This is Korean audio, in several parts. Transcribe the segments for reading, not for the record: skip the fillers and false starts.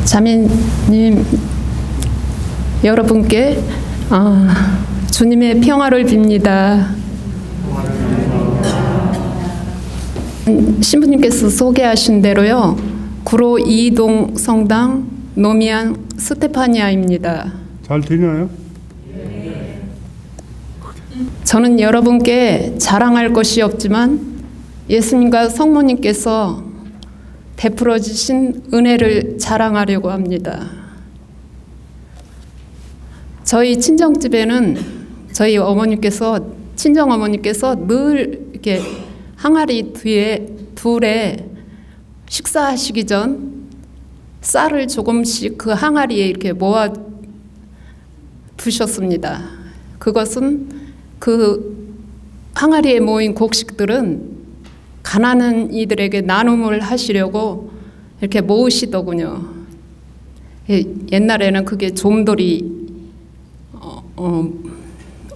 자매님 여러분께 주님의 평화를 빕니다. 신부님께서 소개하신 대로요, 구로 이동 성당 노미안 스테파니아입니다. 잘 들리나요? 저는 여러분께 자랑할 것이 없지만 예수님과 성모님께서 베풀어 주신 은혜를 자랑하려고 합니다. 저희 친정집에는 저희 어머니께서, 친정 어머니께서 늘 이렇게 항아리 뒤에 둘에 식사하시기 전 쌀을 조금씩 그 항아리에 이렇게 모아 두셨습니다. 그것은 그 항아리에 모인 곡식들은 가난한 이들에게 나눔을 하시려고 이렇게 모으시더군요. 옛날에는 그게 좀돌이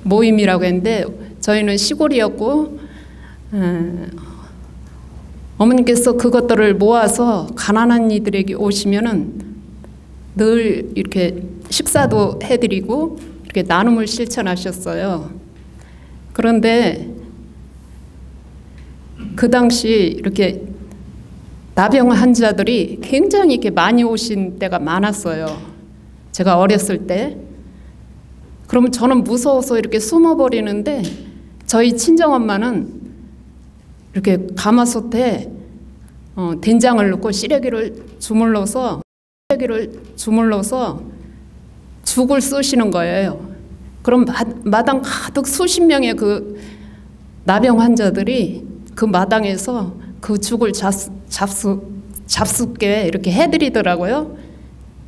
모임이라고 했는데 저희는 시골이었고 어머니께서 그것들을 모아서 가난한 이들에게 오시면은 늘 이렇게 식사도 해드리고 이렇게 나눔을 실천하셨어요. 그런데 그 당시 이렇게 나병 환자들이 굉장히 이렇게 많이 오신 때가 많았어요. 제가 어렸을 때. 그러면 저는 무서워서 이렇게 숨어버리는데 저희 친정엄마는 이렇게 가마솥에 된장을 넣고 시래기를 주물러서 죽을 쑤시는 거예요. 그럼 마당 가득 수십 명의 그 나병 환자들이 그 마당에서 그 죽을 잡숫게 이렇게 해드리더라고요.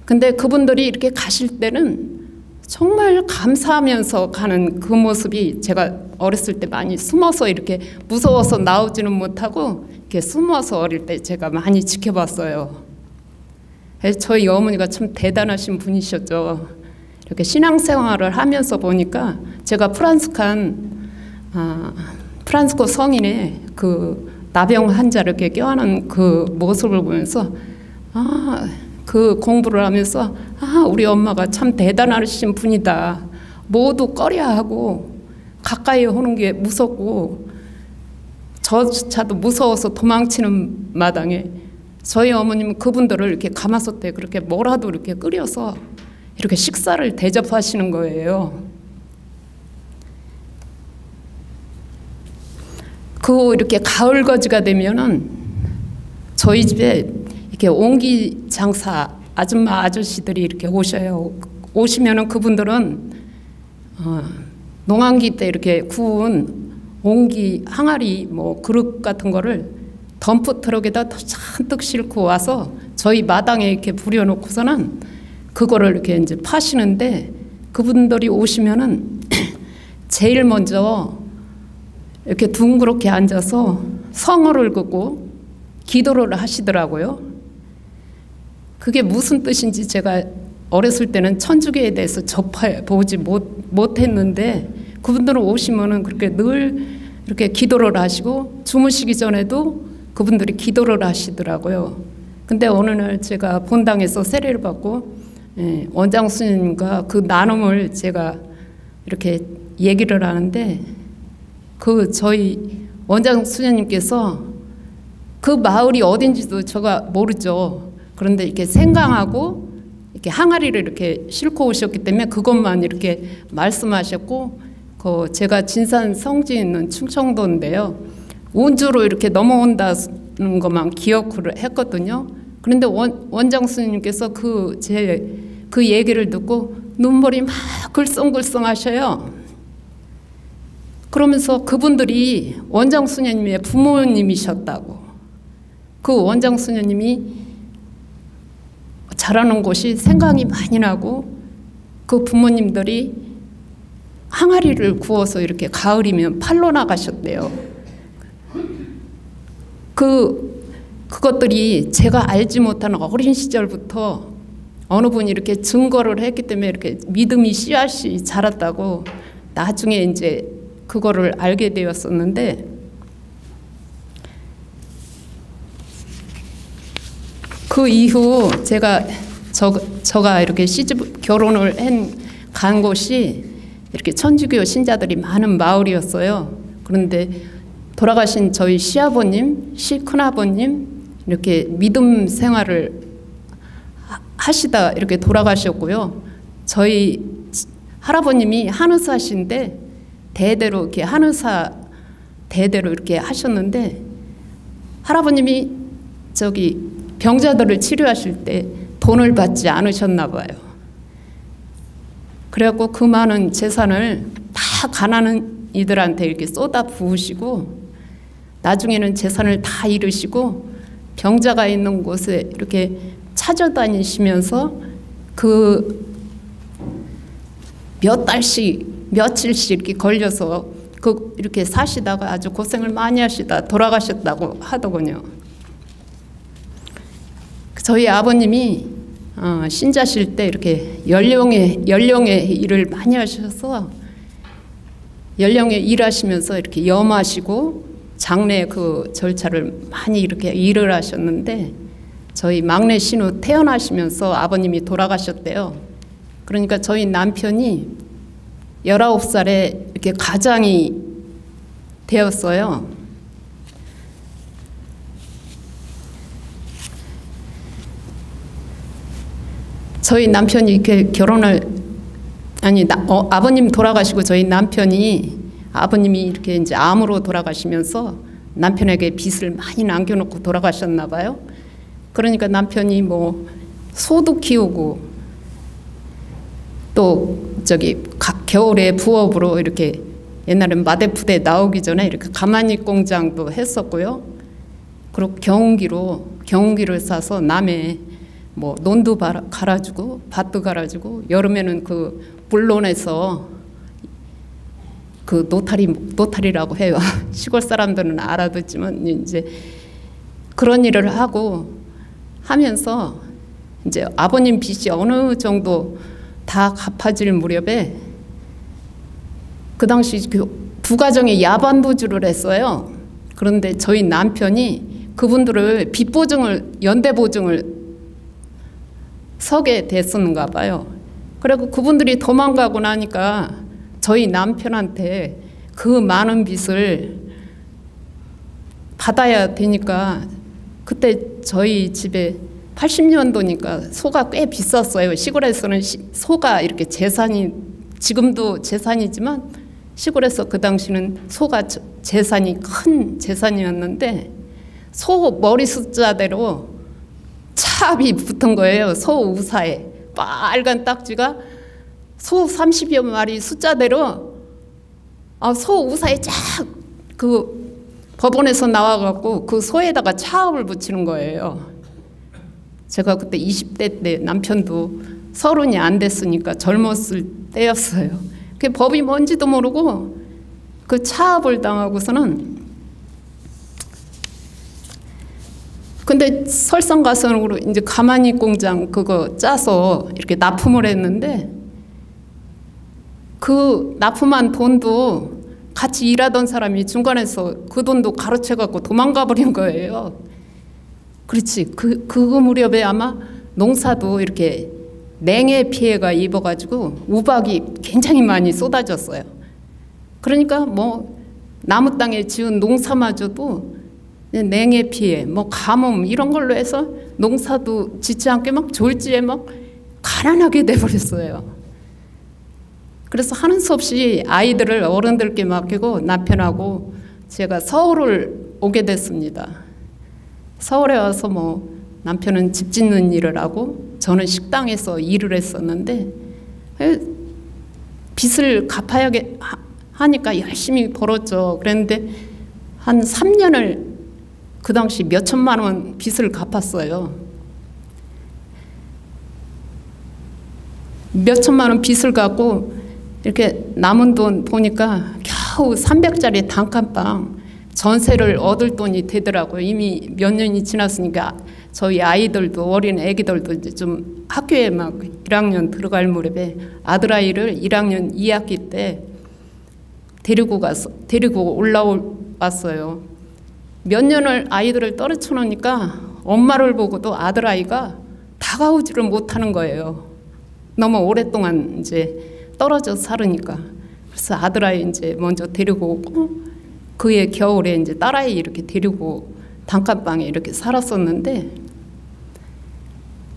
근데 그분들이 이렇게 가실 때는 정말 감사하면서 가는 그 모습이 제가 어렸을 때 많이 숨어서 이렇게 무서워서 나오지는 못하고 이렇게 숨어서 어릴 때 제가 많이 지켜봤어요. 저희 어머니가 참 대단하신 분이셨죠. 이렇게 신앙생활을 하면서 보니까 제가 프란스코 성인의 그 나병 환자를 이렇게 껴안은 그 모습을 보면서 그 공부를 하면서 우리 엄마가 참 대단하신 분이다. 모두 꺼려하고 가까이 오는 게 무섭고 저조차도 무서워서 도망치는 마당에 저희 어머님은 그분들을 이렇게 가마솥에 그렇게 뭐라도 이렇게 끓여서 이렇게 식사를 대접하시는 거예요. 그 이렇게 가을 거지가 되면은 저희 집에 이렇게 옹기 장사 아줌마 아저씨들이 이렇게 오셔요. 오시면은 그분들은 농한기 때 이렇게 구운 옹기 항아리 뭐 그릇 같은 거를 덤프 트럭에다 잔뜩 싣고 와서 저희 마당에 이렇게 부려놓고서는 그거를 이렇게 이제 파시는데 그분들이 오시면은 제일 먼저 이렇게 둥그렇게 앉아서 성어를 긋고 기도를 하시더라고요. 그게 무슨 뜻인지 제가 어렸을 때는 천주교에 대해서 접해보지 못했는데 그분들은 오시면은 그렇게 늘 이렇게 기도를 하시고 주무시기 전에도 그분들이 기도를 하시더라고요. 근데 어느 날 제가 본당에서 세례를 받고 원장 스님과 그 나눔을 제가 이렇게 얘기를 하는데 그 저희 원장 스님께서 그 마을이 어딘지도 제가 모르죠. 그런데 이렇게 생강하고 이렇게 항아리를 이렇게 싣고 오셨기 때문에 그것만 이렇게 말씀하셨고 그 제가 진산 성지 있는 충청도인데요. 운주로 이렇게 넘어온다는 것만 기억을 했거든요. 그런데 원장 스님께서 그 얘기를 듣고 눈물이 막 글썽글썽 하셔요. 그러면서 그분들이 원장 수녀님의 부모님이셨다고. 그 원장 수녀님이 자라는 곳이 생강이 많이 나고 그 부모님들이 항아리를 구워서 이렇게 가을이면 팔러 나가셨대요. 그것들이 제가 알지 못하는 어린 시절부터 어느 분이 이렇게 증거를 했기 때문에 이렇게 믿음이 씨앗이 자랐다고 나중에 이제 그거를 알게 되었었는데, 그 이후 저가 이렇게 결혼을 간 곳이 이렇게 천주교 신자들이 많은 마을이었어요. 그런데 돌아가신 저희 시아버님, 시큰아버님 이렇게 믿음 생활을 하시다 이렇게 돌아가셨고요. 저희 할아버님이 한의사신데 대대로 이렇게 한의사 대대로 이렇게 하셨는데, 할아버님이 병자들을 치료하실 때 돈을 받지 않으셨나 봐요. 그래갖고 그 많은 재산을 다 가난한 이들한테 이렇게 쏟아 부으시고, 나중에는 재산을 다 잃으시고 병자가 있는 곳에 이렇게 찾아다니시면서 그 몇 달씩 며칠씩 이렇게 걸려서 이렇게 사시다가 아주 고생을 많이 하시다 돌아가셨다고 하더군요. 저희 아버님이 신자실 때 이렇게 연령의 일을 많이 하셔서 연령의 일하시면서 이렇게 염하시고 장례 그 절차를 많이 이렇게 일을 하셨는데, 저희 막내 신우 태어나시면서 아버님이 돌아가셨대요. 그러니까 저희 남편이 19살에 이렇게 가장이 되었어요. 저희 남편이 이렇게 아버님 돌아가시고 저희 아버님이 이렇게 이제 암으로 돌아가시면서 남편에게 빚을 많이 남겨놓고 돌아가셨나 봐요. 그러니까 남편이 뭐 소도 키우고 또 겨울에 부업으로 이렇게 옛날엔 마대부대 나오기 전에 이렇게 가마니 공장도 했었고요. 그리고 경운기를 싸서 남해 뭐 논도 갈아주고 밭도 갈아주고, 여름에는 그 물론에서 그 노타리라고 해요. 시골 사람들은 알아듣지만 이제 그런 일을 하면서 이제 아버님 빚이 어느 정도 다 갚아질 무렵에 그 당시 두 가정이 야반도주를 했어요. 그런데 저희 남편이 그분들을 연대 보증을 서게 됐었는가 봐요. 그리고 그분들이 도망가고 나니까 저희 남편한테 그 많은 빚을 받아야 되니까, 그때 저희 집에 80년도니까 소가 꽤 비쌌어요. 시골에서는 소가 이렇게 지금도 재산이지만 시골에서 그 당시는 소가 큰 재산이었는데, 소 머리 숫자대로 차압이 붙은 거예요. 소 우사에 빨간 딱지가 소 30여 마리 숫자대로 소 우사에 쫙 그 법원에서 나와갖고 그 소에다가 차압을 붙이는 거예요. 제가 그때 20대 때 남편도 30이 안 됐으니까 젊었을 때였어요. 그 법이 뭔지도 모르고 그 차압을 당하고서는, 근데 설상가상으로 이제 가마니 공장 그거 짜서 이렇게 납품을 했는데, 그 납품한 돈도 같이 일하던 사람이 중간에서 그 돈도 가로채갖고 도망가 버린 거예요. 그렇지. 그 무렵에 아마 농사도 이렇게 냉해 피해가 입어가지고 우박이 굉장히 많이 쏟아졌어요. 그러니까 뭐 나무 땅에 지은 농사마저도 냉해 피해, 뭐 가뭄 이런 걸로 해서 농사도 짓지 않게 막 졸지에 막 가난하게 돼버렸어요. 그래서 하는 수 없이 아이들을 어른들께 맡기고 남편하고 제가 서울을 오게 됐습니다. 서울에 와서 뭐 남편은 집 짓는 일을 하고 저는 식당에서 일을 했었는데, 빚을 갚아야 하니까 열심히 벌었죠. 그런데 한 3년을 그 당시 몇 천만 원 빚을 갚았어요. 몇 천만 원 빚을 갚고 이렇게 남은 돈 보니까 겨우 300짜리 단칸방 전세를 얻을 돈이 되더라고요. 이미 몇 년이 지났으니까 저희 아이들도 어린 애기들도 이제 좀 학교에 막 1학년 들어갈 무렵에 아들아이를 1학년 2학기 때 데리고 올라왔어요. 몇 년을 아이들을 떨어져 놓으니까 엄마를 보고도 아들아이가 다가오지를 못하는 거예요. 너무 오랫동안 이제 떨어져 살으니까. 그래서 아들아이 이제 먼저 데리고 오고 그해 겨울에 이제 딸아이 이렇게 데리고 단칸방에 이렇게 살았었는데,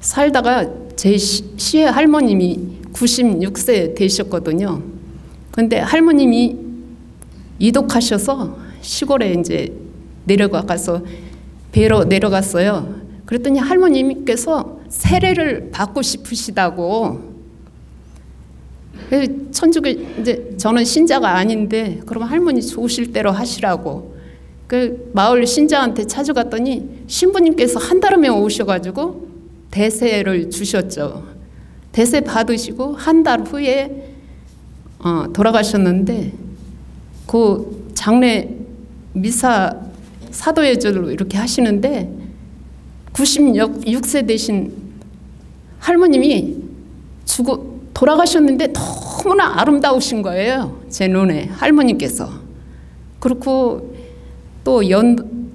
살다가 제 시의 할머님이 96세 되셨거든요. 근데 할머님이 이독하셔서 시골에 이제 내려가서 뵈러 내려갔어요. 그랬더니 할머님께서 세례를 받고 싶으시다고. 천주교 이제 저는 신자가 아닌데 그럼 할머니 좋으실 대로 하시라고. 그 마을 신자한테 찾아갔더니 신부님께서 한달음에 오셔가지고 대세를 주셨죠. 대세 받으시고 한 달 후에 돌아가셨는데, 그 장례 미사 사도예절로 이렇게 하시는데 96세 되신 할머님이 돌아가셨는데 너무나 아름다우신 거예요. 제 눈에 할머님께서. 그렇고 또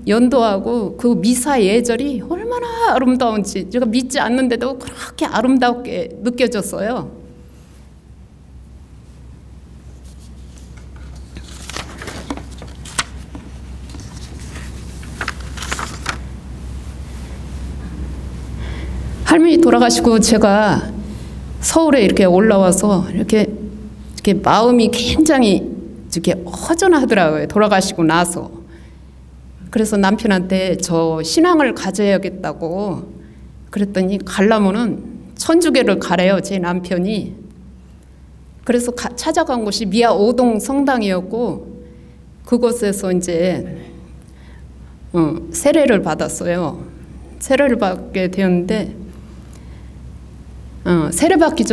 연도하고 그 미사 예절이 얼마나 아름다운지 제가 믿지 않는데도 그렇게 아름답게 느껴졌어요. 할머니 돌아가시고 제가 서울에 이렇게 올라와서 이렇게 마음이 굉장히 이렇게 허전하더라고요. 돌아가시고 나서. 그래서 남편한테 저 신앙을 가져야겠다고 그랬더니 가려면은 천주교를 가래요, 제 남편이. 그래서 찾아간 곳이 미아 오동 성당이었고 그곳에서 이제 세례를 받았어요. 세례를 받게 되었는데 세례 받기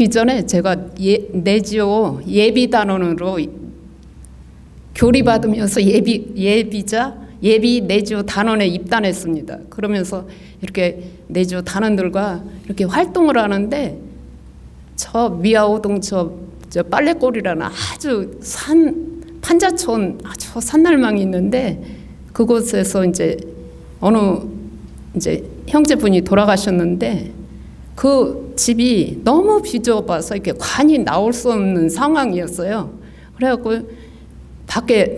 전에 제가 내지오 예비 단원으로 교리 받으면서 예비 내지오 단원에 입단했습니다. 그러면서 이렇게 내지오 단원들과 이렇게 활동을 하는데 저 미아오동 저 빨래골이라는 아주 판자촌 아주 산날망이 있는데 그곳에서 이제 어느 이제 형제분이 돌아가셨는데 그 집이 너무 비좁아서 이렇게 관이 나올 수 없는 상황이었어요. 그래갖고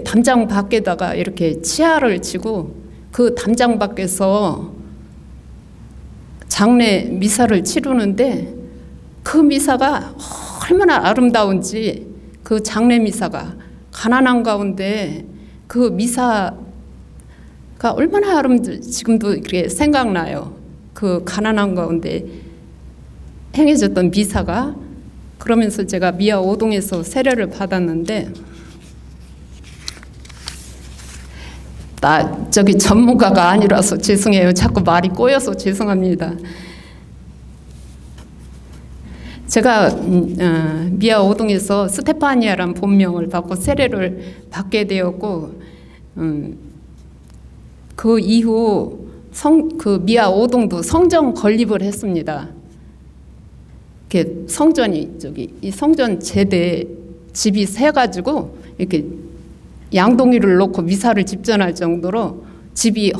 담장 밖에다가 이렇게 치아를 치고 그 담장 밖에서 장례 미사를 치르는데 그 미사가 얼마나 아름다운지, 그 장례 미사가 가난한 가운데 그 미사가 얼마나 아름다운지 지금도 이렇게 생각나요. 그 가난한 가운데 행해졌던 미사가. 그러면서 제가 미아 오동에서 세례를 받았는데, 저기 전문가가 아니라서 죄송해요. 자꾸 말이 꼬여서 죄송합니다. 제가 미아 오동에서 스테파니아라는 본명을 받고 세례를 받게 되었고, 그 이후 그 미아 오동도 성전 건립을 했습니다. 이렇게 성전이 이 성전 제대 집이 세 가지고 이렇게 양동이를 놓고 미사를 집전할 정도로 집이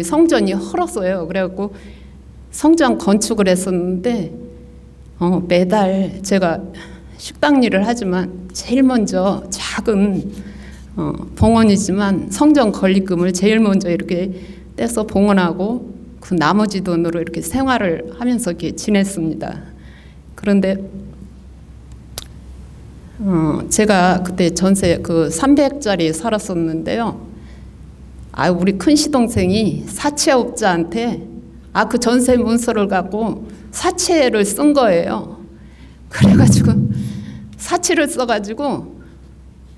성전이 헐었어요. 그래갖고 성전 건축을 했었는데 매달 제가 식당 일을 하지만 제일 먼저 작은 봉헌이지만 성전 건립금을 제일 먼저 이렇게 떼서 봉헌하고 그 나머지 돈으로 이렇게 생활을 하면서 이렇게 지냈습니다. 그런데 제가 그때 전세 그 300짜리 살았었는데요. 우리 큰 시동생이 사채업자한테 그 전세 문서를 갖고 사채를 쓴 거예요. 그래가지고 사채를 써가지고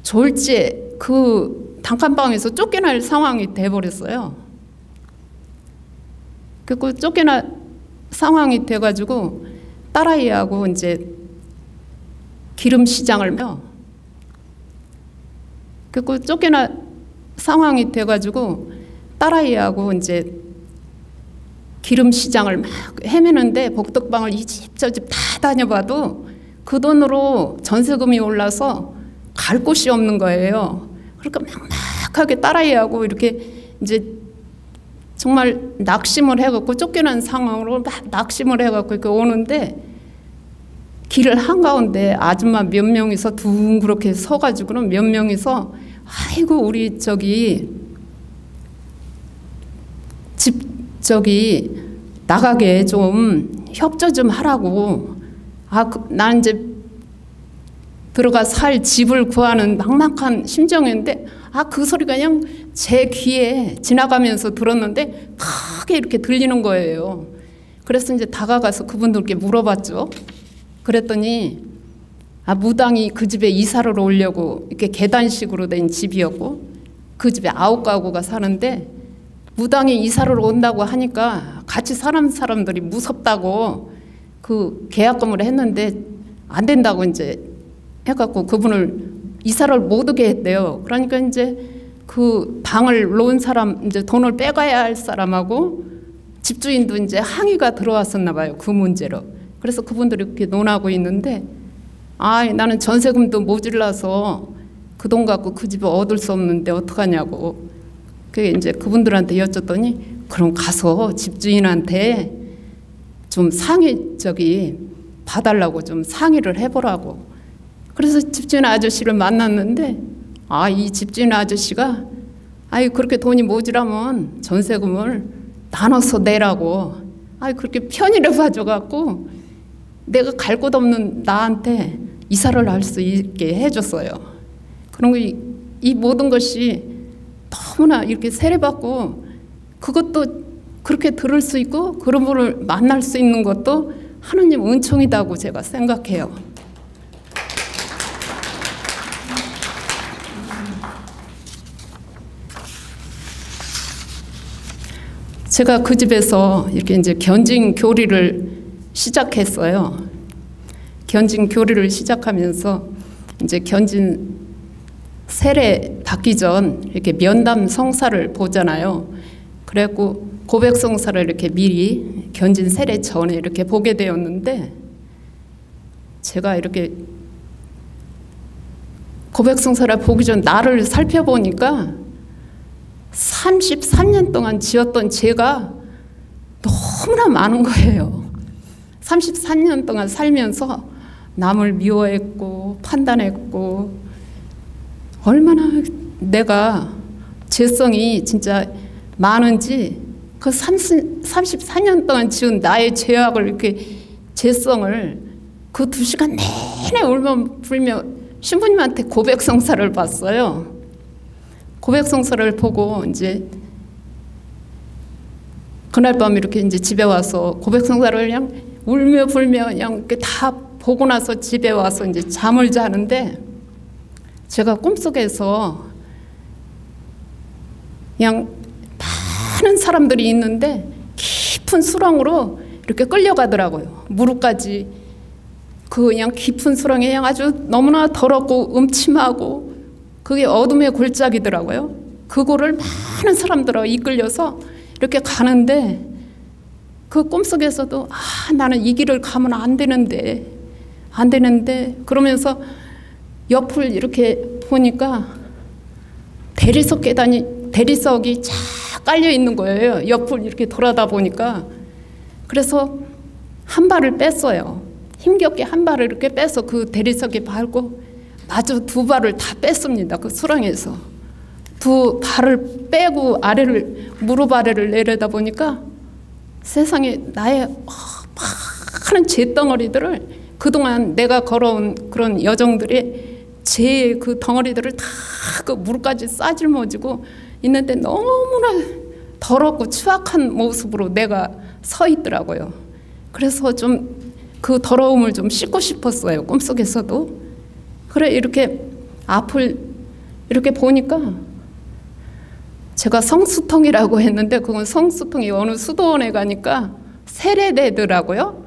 졸지에 그 단칸방에서 쫓겨날 상황이 돼버렸어요. 그리고 쫓겨날 상황이 돼가지고 딸아이하고 이제 기름 시장을 그리고 쫓겨나 상황이 돼가지고 딸아이하고 이제 기름 시장을 막 헤매는데 복덕방을 이 집 저 집 다 다녀봐도 그 돈으로 전세금이 올라서 갈 곳이 없는 거예요. 그러니까 막막하게 딸아이하고 이렇게 이제 정말 낙심을 해갖고 쫓겨난 상황으로 막 낙심을 해갖고 이렇게 오는데 길을 한가운데 아줌마 몇 명이서 둥그렇게 서가지고는 몇 명이서 아이고 우리 저기 집 저기 나가게 좀 협조 좀 하라고 난 이제 들어가 살 집을 구하는 막막한 심정인데 그 소리가 그냥 제 귀에 지나가면서 들었는데 크게 이렇게 들리는 거예요. 그래서 이제 다가가서 그분들께 물어봤죠. 그랬더니 무당이 그 집에 이사를 오려고 이렇게 계단식으로 된 집이었고 그 집에 9가구가 사는데 무당이 이사를 온다고 하니까 같이 사람들이 무섭다고 그 계약금을 했는데 안 된다고 이제 해갖고 그분을 이사를 못 오게 했대요. 그러니까 이제 그 방을 놓은 사람 이제 돈을 빼가야 할 사람하고 집주인도 이제 항의가 들어왔었나 봐요. 그 문제로. 그래서 그분들이 이렇게 논하고 있는데 나는 전세금도 모질라서 그 돈 갖고 그 집을 얻을 수 없는데 어떡하냐고. 그게 이제 그분들한테 여쭸더니 그럼 가서 집주인한테 좀 봐달라고 좀 상의를 해보라고. 그래서 집주인 아저씨를 만났는데 이 집주인 아저씨가 그렇게 돈이 모자라면 전세금을 나눠서 내라고 그렇게 편의를 봐줘갖고 내가 갈 곳 없는 나한테 이사를 할 수 있게 해줬어요. 그런 이 모든 것이 너무나 이렇게 세례받고 그것도 그렇게 들을 수 있고 그런 분을 만날 수 있는 것도 하느님 은총이다고 제가 생각해요. 제가 그 집에서 이렇게 이제 견진 교리를 시작했어요. 견진 교리를 시작하면서 이제 견진 세례 받기 전 이렇게 면담 성사를 보잖아요. 그래갖고 고백 성사를 이렇게 미리 견진 세례 전에 이렇게 보게 되었는데 제가 이렇게 고백 성사를 보기 전 나를 살펴보니까 33년 동안 지었던 죄가 너무나 많은 거예요. 33년 동안 살면서 남을 미워했고 판단했고 얼마나 내가 죄성이 진짜 많은지 그 34년 동안 지은 나의 죄악을 이렇게 죄성을 그 2시간 내내 울며 불며 신부님한테 고백 성사를 봤어요. 고백 성사를 보고 이제 그날 밤 이렇게 이제 집에 와서 고백 성사를 그냥 울며 불며 그냥 이렇게 다 보고 나서 집에 와서 이제 잠을 자는데 제가 꿈속에서 그냥 많은 사람들이 있는데 깊은 수렁으로 이렇게 끌려가더라고요. 무릎까지 그 그냥 깊은 수렁에 그냥 아주 너무나 더럽고 음침하고 그게 어둠의 골짜기더라고요. 그거를 많은 사람들하고 이끌려서 이렇게 가는데 그 꿈속에서도 나는 이 길을 가면 안 되는데 그러면서 옆을 이렇게 보니까 대리석이 쫙 깔려 있는 거예요. 옆을 이렇게 돌아다 보니까. 그래서 한 발을 뺐어요. 힘겹게 한 발을 이렇게 빼서 그 대리석에 밟고 마저 2발을 다 뺐습니다. 그 수렁에서. 2발을 빼고 무릎 아래를 내려다 보니까 세상에 나의 많은 잿덩어리들을 그동안 내가 걸어온 그런 여정들의 제 그 덩어리들을 다 그 무릎까지 싸질머지고 있는데 너무나 더럽고 추악한 모습으로 내가 서 있더라고요. 그래서 좀 그 더러움을 좀 씻고 싶었어요. 꿈속에서도. 그래 이렇게 앞을 이렇게 보니까 제가 성수통이라고 했는데 그건 성수통이 어느 수도원에 가니까 세례되더라고요.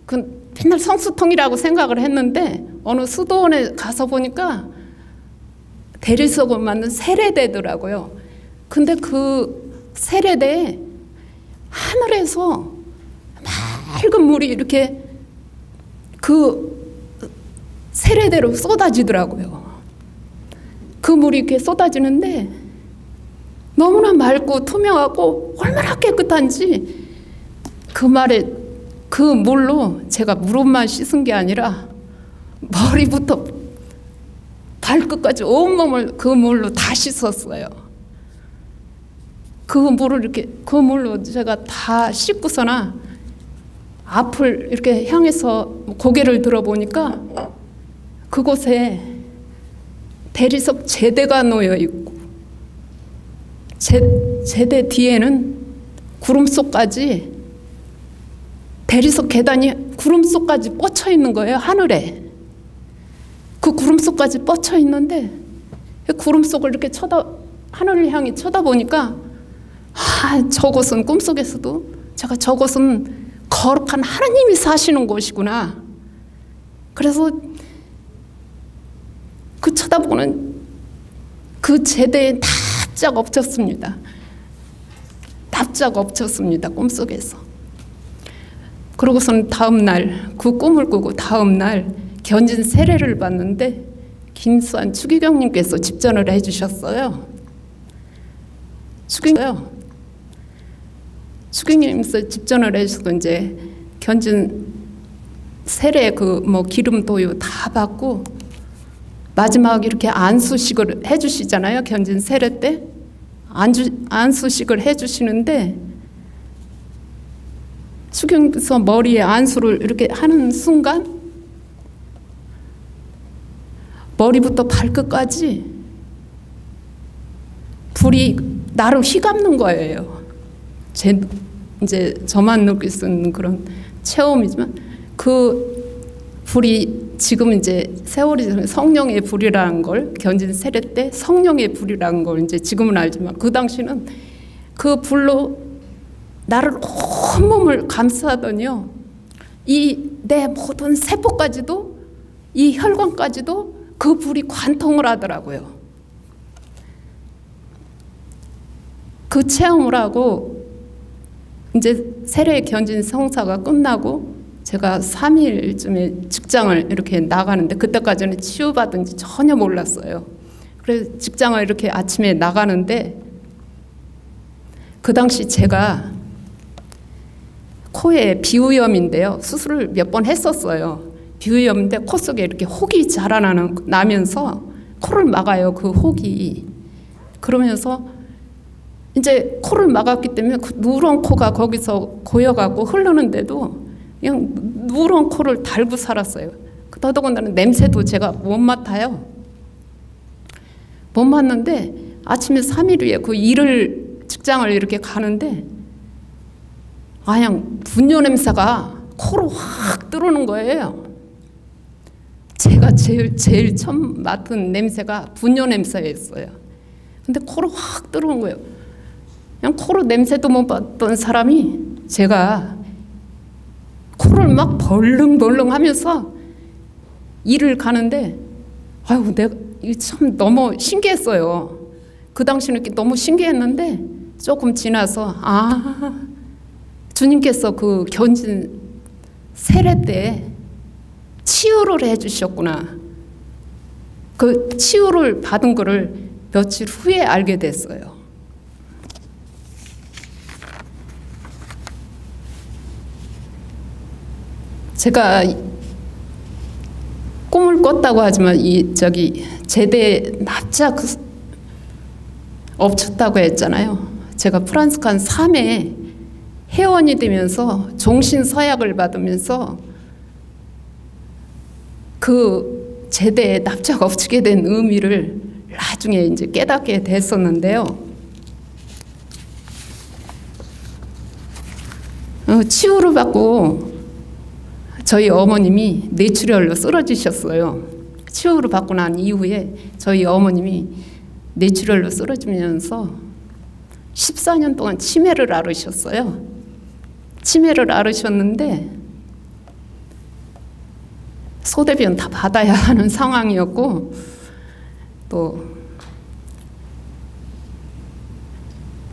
그 맨날 성수통이라고 생각을 했는데 어느 수도원에 가서 보니까 대리석을 만든 세례대더라고요. 근데 그 세례대에 하늘에서 맑은 물이 이렇게 그 세례대로 쏟아지더라고요. 그 물이 이렇게 쏟아지는데 너무나 맑고 투명하고 얼마나 깨끗한지 그 물로 제가 무릎만 씻은 게 아니라 머리부터 발끝까지 온몸을 그 물로 다 씻었어요. 그 물로 제가 다 씻고서나 앞을 이렇게 향해서 고개를 들어보니까 그곳에 대리석 제대가 놓여 있고 제대 뒤에는 구름 속까지 대리석 계단이 구름 속까지 뻗쳐 있는 거예요. 하늘에. 그 구름 속까지 뻗쳐 있는데 구름 속을 이렇게 하늘을 향해 쳐다보니까 저곳은 꿈속에서도 제가 저곳은 거룩한 하나님이 사시는 곳이구나. 그래서 그 쳐다보는 그 제대에 납작 엎쳤습니다. 납작 엎쳤습니다. 꿈속에서. 그러고서는 다음 날 그 꿈을 꾸고 다음 날 견진 세례를 받는데 김수환 추기경님께서 집전을 해주셨어요. 추기경님께서 집전을 해주셔서 이제 견진 세례 기름 도유 다 받고 마지막 이렇게 안수식을 해주시잖아요. 견진 세례 때 안수식을 해주시는데 추경님께서 머리에 안수를 이렇게 하는 순간 머리부터 발끝까지 불이 나를 휘감는 거예요. 이제 저만 느낄 수 있는 그런 체험이지만 그 불이 지금 이제 세월이 지나 성령의 불이라는 걸 견진 세례 때 성령의 불이라는 걸 이제 지금은 알지만 그 당시는 그 불로 나를 온몸을 감싸더니요. 이 내 모든 세포까지도 이 혈관까지도 그 불이 관통을 하더라고요. 그 체험을 하고 이제 세례 견진 성사가 끝나고 제가 3일쯤에 직장을 이렇게 나가는데 그때까지는 치유받은지 전혀 몰랐어요. 그래서 직장을 이렇게 아침에 나가는데 그 당시 제가 코에 비위염인데요. 수술을 몇 번 했었어요. 비위염인데 코 속에 이렇게 혹이 자라나면서 코를 막아요. 그 혹이. 그러면서 이제 코를 막았기 때문에 그 누런 코가 거기서 고여가고 흐르는데도 그냥 누런 코를 달고 살았어요. 더더군다나 냄새도 제가 못 맡아요. 못 맡는데 아침에 3일 후에 그 직장을 이렇게 가는데 그냥 분뇨 냄새가 코로 확 들어오는 거예요. 제가 제일 처음 맡은 냄새가 분뇨 냄새였어요. 근데 코로 확 들어오는 거예요. 그냥 코로 냄새도 못 맡던 사람이 제가 코를 막 벌렁벌렁 하면서 일을 가는데 내가 참 너무 신기했어요. 그 당시는 이렇게 너무 신기했는데 조금 지나서 주님께서 그 견진 세례 때 치유를 해주셨구나. 그 치유를 받은 거를 며칠 후에 알게 됐어요. 제가 꿈을 꿨다고 하지만 제대에 납작 엎쳤다고 했잖아요. 제가 프란스칸 3회 회원이 되면서 종신서약을 받으면서 그 제대에 납작 엎치게 된 의미를 나중에 이제 깨닫게 됐었는데요. 치유를 받고 저희 어머님이 뇌출혈로 쓰러지셨어요. 치유를 받고 난 이후에 저희 어머님이 뇌출혈로 쓰러지면서 14년 동안 치매를 앓으셨어요. 치매를 앓으셨는데 소대비는 다 받아야 하는 상황이었고, 또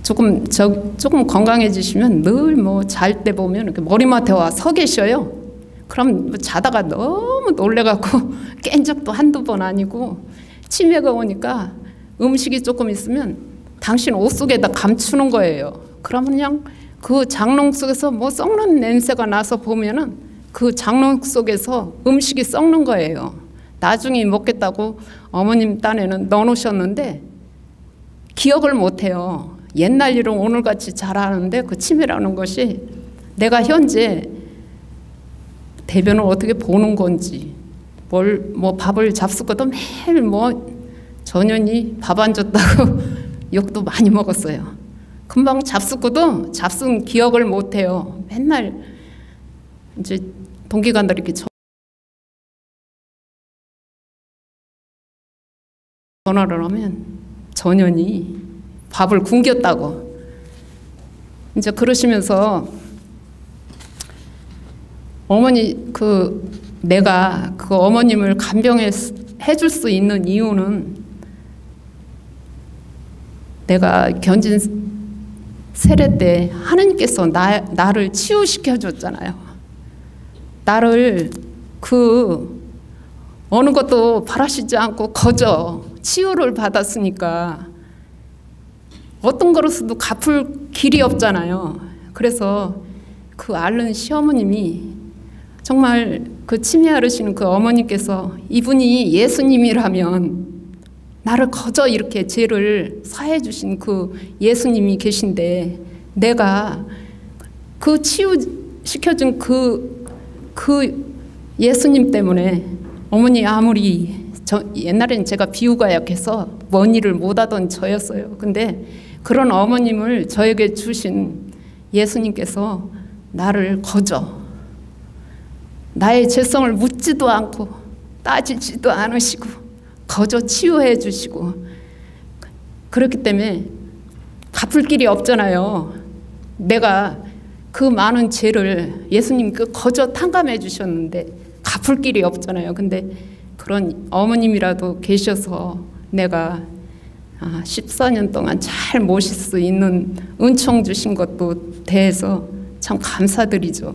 조금 건강해지시면 늘 뭐 잘 때 보면 이렇게 머리맡에 와 서 계셔요. 그럼 뭐 자다가 너무 놀래갖고 깬 적도 한두 번 아니고, 치매가 오니까 음식이 조금 있으면 당신 옷 속에다 감추는 거예요. 그러면 그냥 그 장롱 속에서 뭐 썩는 냄새가 나서 보면은 그 장롱 속에서 음식이 썩는 거예요. 나중에 먹겠다고 어머님 딴에는 넣어놓으셨는데 기억을 못해요. 옛날 일은 오늘같이 잘하는데 그 치매라는 것이 내가 현재 대변을 어떻게 보는 건지, 뭐 밥을 잡수고도 매일 뭐 전현이 밥 안 줬다고 욕도 많이 먹었어요. 금방 잡수고도 잡순 기억을 못해요. 맨날 이제 동기관들이 이렇게 전화를 하면 전현이 밥을 굶겼다고 이제 그러시면서, 어머니 내가 그 어머님을 간병해 줄 수 있는 이유는 내가 견진 세례 때 하나님께서 나를 치유시켜 줬잖아요. 나를 어느 것도 바라시지 않고 거저 치유를 받았으니까 어떤 거로서도 갚을 길이 없잖아요. 그래서 그 앓는 시어머님이 정말 그 치매 앓으시는 그 어머니께서 이분이 예수님이라면 나를 거저 이렇게 죄를 사해 주신 그 예수님이 계신데, 내가 그 치유시켜준 그 예수님 때문에 어머니 아무리 옛날에는 제가 비유가 약해서 뭔 일을 못하던 저였어요. 근데 그런 어머님을 저에게 주신 예수님께서 나를 거저 나의 죄성을 묻지도 않고 따지지도 않으시고 거저 치유해 주시고, 그렇기 때문에 갚을 길이 없잖아요. 내가 그 많은 죄를 예수님께 거저 탕감해 주셨는데 갚을 길이 없잖아요. 근데 그런 어머님이라도 계셔서 내가 14년 동안 잘 모실 수 있는 은총 주신 것도 대해서 참 감사드리죠.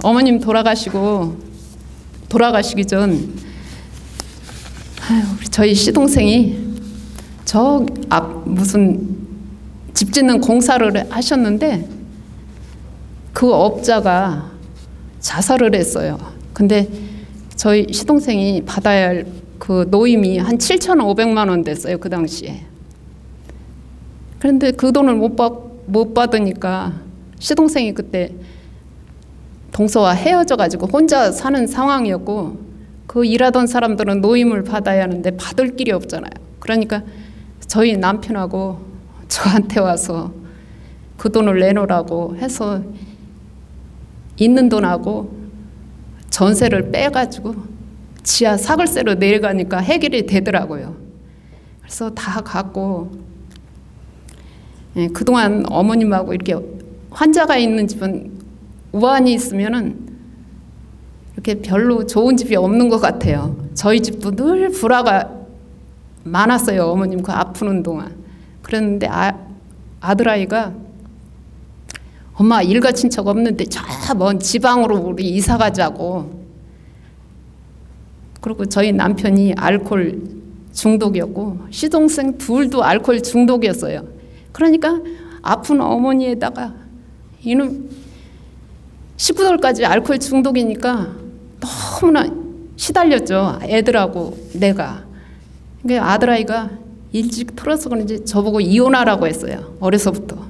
어머님 돌아가시기 전 저희 시동생이 저 앞 무슨 집 짓는 공사를 하셨는데 그 업자가 자살을 했어요. 근데 저희 시동생이 받아야 할 그 노임이 한 7,500만 원 됐어요, 그 당시에. 그런데 그 돈을 못 받으니까 시동생이 그때 동서와 헤어져 가지고 혼자 사는 상황이었고, 그 일하던 사람들은 노임을 받아야 하는데 받을 길이 없잖아요. 그러니까 저희 남편하고 저한테 와서 그 돈을 내놓으라고 해서 있는 돈하고 전세를 빼가지고 지하 사글세로 내려가니까 해결이 되더라고요. 그래서 다 갖고, 그동안 어머님하고 이렇게 환자가 있는 집은 우환이 있으면은 이렇게 별로 좋은 집이 없는 것 같아요. 저희 집도 늘 불화가 많았어요. 어머님 그 아프는 동안. 그랬는데 아들아이가 엄마 일가 친척 없는데 저 먼 지방으로 우리 이사 가자고. 그리고 저희 남편이 알코올 중독이었고 시동생 둘도 알코올 중독이었어요. 그러니까 아픈 어머니에다가 이놈 식구들까지 알코올 중독이니까 너무나 시달렸죠. 애들하고 내가. 그러니까 아들아이가 일찍 틀어서 그런지 저보고 이혼하라고 했어요. 어려서부터.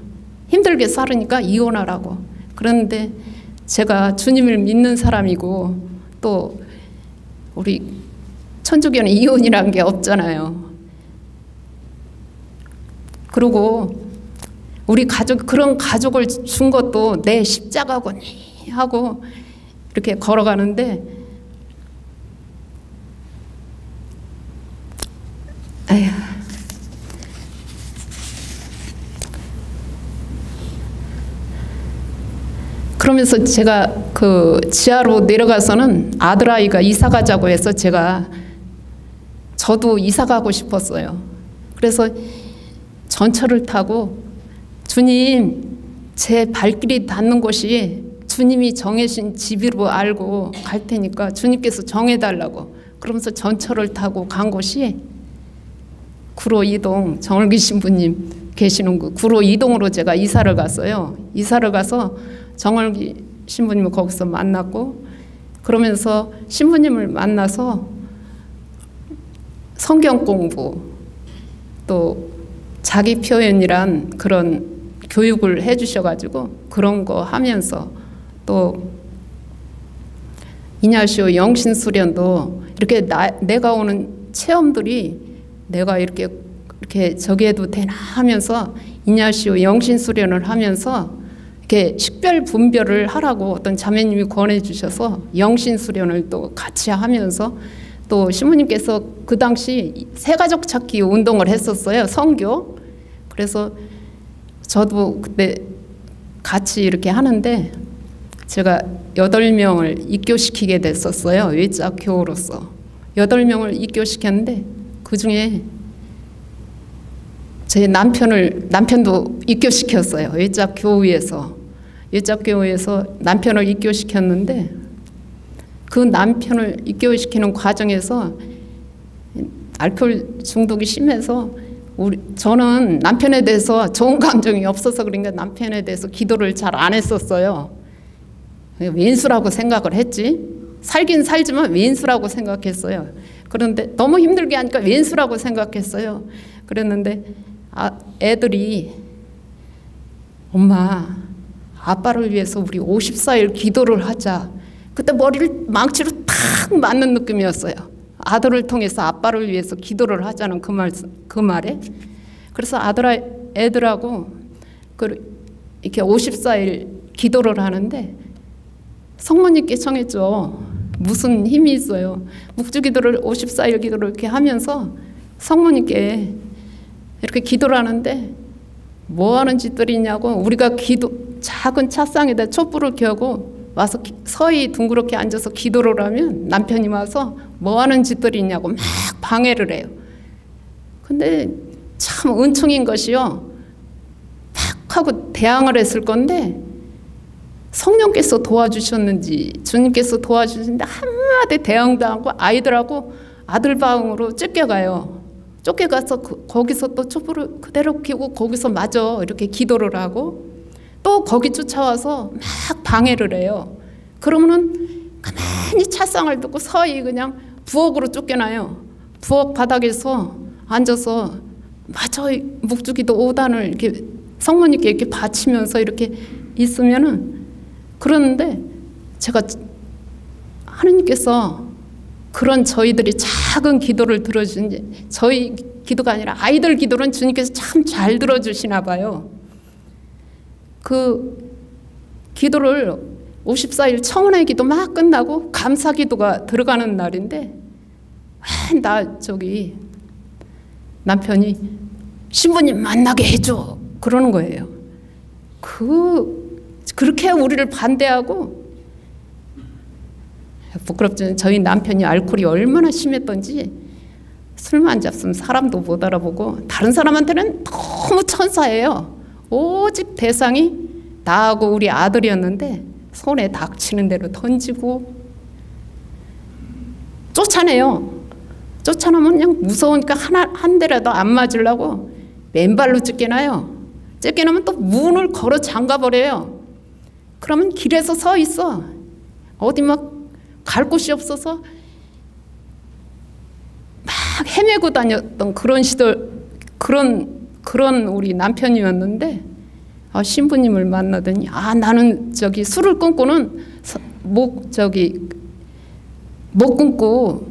힘들게 살으니까 이혼하라고. 그런데 제가 주님을 믿는 사람이고 또 우리 천주교는 이혼이라는 게 없잖아요. 그리고 우리 그런 가족을 준 것도 내 십자가구니 하고 이렇게 걸어가는데, 아휴, 그러면서 제가 그 지하로 내려가서는 아들아이가 이사 가자고 해서 저도 이사 가고 싶었어요. 그래서 전철을 타고 주님, 제 발길이 닿는 곳이 주님이 정해신 집으로 알고 갈 테니까 주님께서 정해달라고, 그러면서 전철을 타고 간 곳이 구로 이동, 정을기 신부님 계시는 그 구로 이동으로 제가 이사를 갔어요. 이사를 가서 정을기 신부님을 거기서 만났고, 그러면서 신부님을 만나서 성경 공부, 또 자기 표현이란 그런 교육을 해주셔가지고 그런 거 하면서, 또 이냐시오 영신수련도 이렇게 내가 오는 체험들이 내가 이렇게 저기 해도 되나 하면서 이냐시오 영신수련을 하면서 이렇게 식별 분별을 하라고 어떤 자매님이 권해주셔서 영신수련을 또 같이 하면서, 또 신부님께서 그 당시 새가족 찾기 운동을 했었어요. 선교. 그래서 저도 그때 같이 이렇게 하는데 제가 8명을 입교시키게 됐었어요. 외자 교우로서 8명을 입교시켰는데 그중에 제 남편도 입교시켰어요. 외자 교우에서 남편을 입교시켰는데, 그 남편을 입교시키는 과정에서 알코올 중독이 심해서 저는 남편에 대해서 좋은 감정이 없어서 그런가 남편에 대해서 기도를 잘 안 했었어요. 왼수라고 생각을 했지. 살긴 살지만 왼수라고 생각했어요. 그런데 너무 힘들게 하니까 왼수라고 생각했어요. 그랬는데 애들이 엄마, 아빠를 위해서 우리 54일 기도를 하자. 그때 머리를 망치로 탁 맞는 느낌이었어요. 아들을 통해서 아빠를 위해서 기도를 하자는 그 말에. 그래서 애들하고 이렇게 54일 기도를 하는데 성모님께 청했죠. 무슨 힘이 있어요. 묵주기도를 54일 기도를 이렇게 하면서 성모님께 이렇게 기도를 하는데 뭐 하는 짓들이냐고, 우리가 작은 찻상에다 촛불을 켜고 와서 서히 둥그렇게 앉아서 기도를 하면 남편이 와서 뭐 하는 짓들이냐고 막 방해를 해요. 근데 참 은총인 것이요. 막 하고 대항을 했을 건데 성령께서 도와주셨는지 주님께서 도와주셨는데 한마디 대응도 하고 아이들하고 아들 방으로 쫓겨가요. 쫓겨가서 거기서 또 촛불을 그대로 켜고 거기서 마저 이렇게 기도를 하고 또 거기 쫓아와서 막 방해를 해요. 그러면은 가만히 찻상을 듣고 서히 그냥 부엌으로 쫓겨나요. 부엌 바닥에서 앉아서 마저 묵주기도 5단을 이렇게 성모님께 이렇게 바치면서 이렇게 있으면은, 그러는데 제가 하느님께서 그런 저희들이 작은 기도를 들어주신지, 저희 기도가 아니라 아이들 기도는 주님께서 참 잘 들어주시나 봐요. 그 기도를 54일 청원의 기도 막 끝나고 감사 기도가 들어가는 날인데 남편이 신부님 만나게 해줘 그러는 거예요. 그렇게 우리를 반대하고, 부끄럽지만 저희 남편이 알코올이 얼마나 심했던지 술만 잡으면 사람도 못 알아보고 다른 사람한테는 너무 천사예요. 오직 대상이 나하고 우리 아들이었는데 손에 닥치는 대로 던지고 쫓아내요. 쫓아내면 그냥 무서우니까 한 대라도 안 맞으려고 맨발로 쫓겨나요. 쫓겨나면 또 문을 걸어 잠가버려요. 그러면 길에서 서 있어. 어디 막 갈 곳이 없어서 막 헤매고 다녔던 그런 시절, 그런 우리 남편이었는데, 신부님을 만나더니 나는 술을 끊고는 못 끊고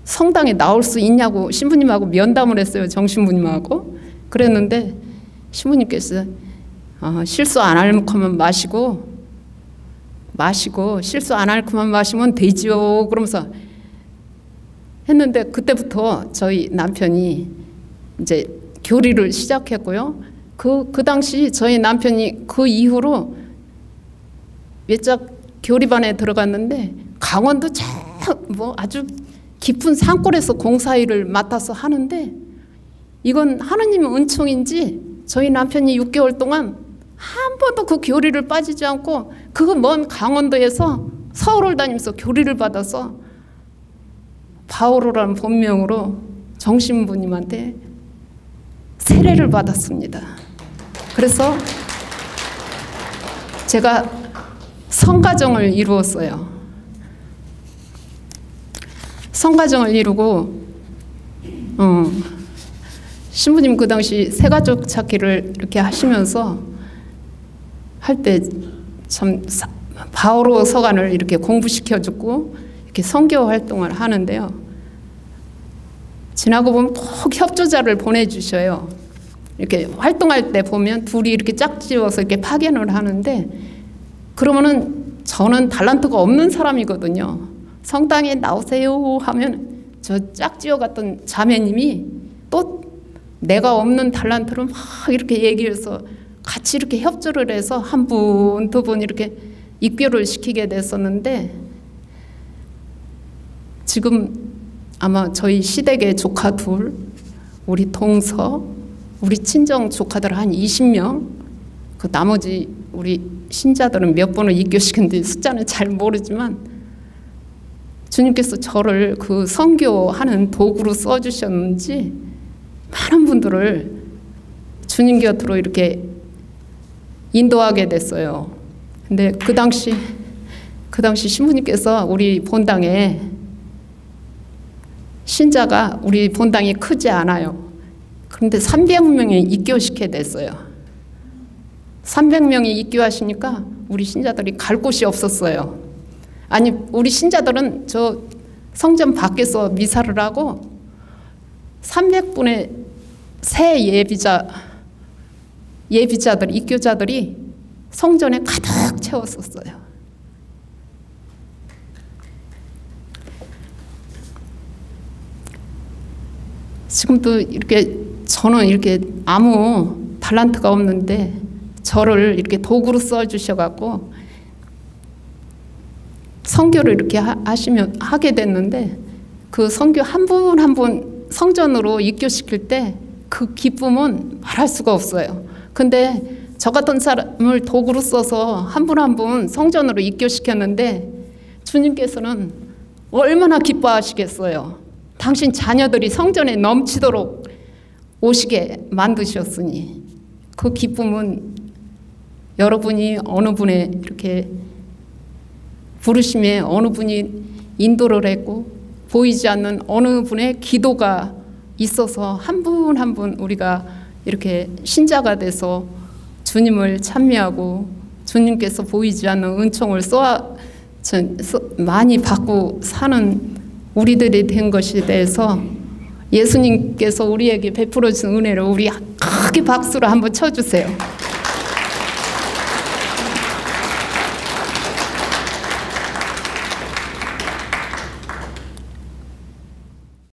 성당에 나올 수 있냐고 신부님하고 면담을 했어요. 정신부님하고. 그랬는데 신부님께서 실수 안 할 거면 마시고 실수 안 할 거면 마시면 되지요 그러면서 했는데, 그때부터 저희 남편이 이제 교리를 시작했고요. 그 당시 저희 남편이 그 이후로 외짝 교리반에 들어갔는데 강원도 뭐 아주 깊은 산골에서 공사일을 맡아서 하는데 이건 하느님 은총인지 저희 남편이 6개월 동안 한 번도 그 교리를 빠지지 않고 그 먼 강원도에서 서울을 다니면서 교리를 받아서 바오로라는 본명으로 정신부님한테 세례를 받았습니다. 그래서 제가 성가정을 이루었어요. 성가정을 이루고 신부님 그 당시 새가족 찾기를 이렇게 하시면서 할 때 참 바오로 서간을 이렇게 공부시켜주고 이렇게 선교 활동을 하는데요. 지나고 보면 꼭 협조자를 보내주셔요. 이렇게 활동할 때 보면 둘이 이렇게 짝지어서 이렇게 파견을 하는데 그러면은 저는 달란트가 없는 사람이거든요. 성당에 나오세요 하면 저 짝지어 갔던 자매님이 또 내가 없는 달란트를 막 이렇게 얘기해서 같이 이렇게 협조를 해서 한 분, 두 분 이렇게 입교를 시키게 됐었는데 지금 아마 저희 시댁의 조카 둘, 우리 동서, 우리 친정 조카들 한 20명, 그 나머지 우리 신자들은 몇 번을 입교시켰는데 숫자는 잘 모르지만 주님께서 저를 그 선교하는 도구로 써주셨는지 많은 분들을 주님 곁으로 이렇게 인도하게 됐어요. 근데 그 당시 신부님께서 우리 본당에 신자가 우리 본당이 크지 않아요. 그런데 300명이 입교시켜야 됐어요. 300명이 입교하시니까 우리 신자들이 갈 곳이 없었어요. 아니 우리 신자들은 저 성전 밖에서 미사를 하고 300분의 새 예비자들, 입교자들이 성전에 가득 채웠었어요. 지금도 이렇게 저는 이렇게 아무 달란트가 없는데 저를 이렇게 도구로 써주셔갖고 선교를 이렇게 하게 됐는데 그 선교 한 분 한 분 성전으로 입교시킬 때 그 기쁨은 말할 수가 없어요. 근데 저 같은 사람을 도구로 써서 한 분 한 분 성전으로 입교시켰는데 주님께서는 얼마나 기뻐하시겠어요. 당신 자녀들이 성전에 넘치도록 오시게 만드셨으니 그 기쁨은 여러분이 어느 분의 이렇게 부르심에 어느 분이 인도를 했고 보이지 않는 어느 분의 기도가 있어서 한 분 한 분 우리가 이렇게 신자가 돼서 주님을 찬미하고 주님께서 보이지 않는 은총을 많이 받고 사는 우리들이 된 것에 대해서 예수님께서 우리에게 베풀어 주신 은혜를 우리 크게 박수로 한번 쳐주세요.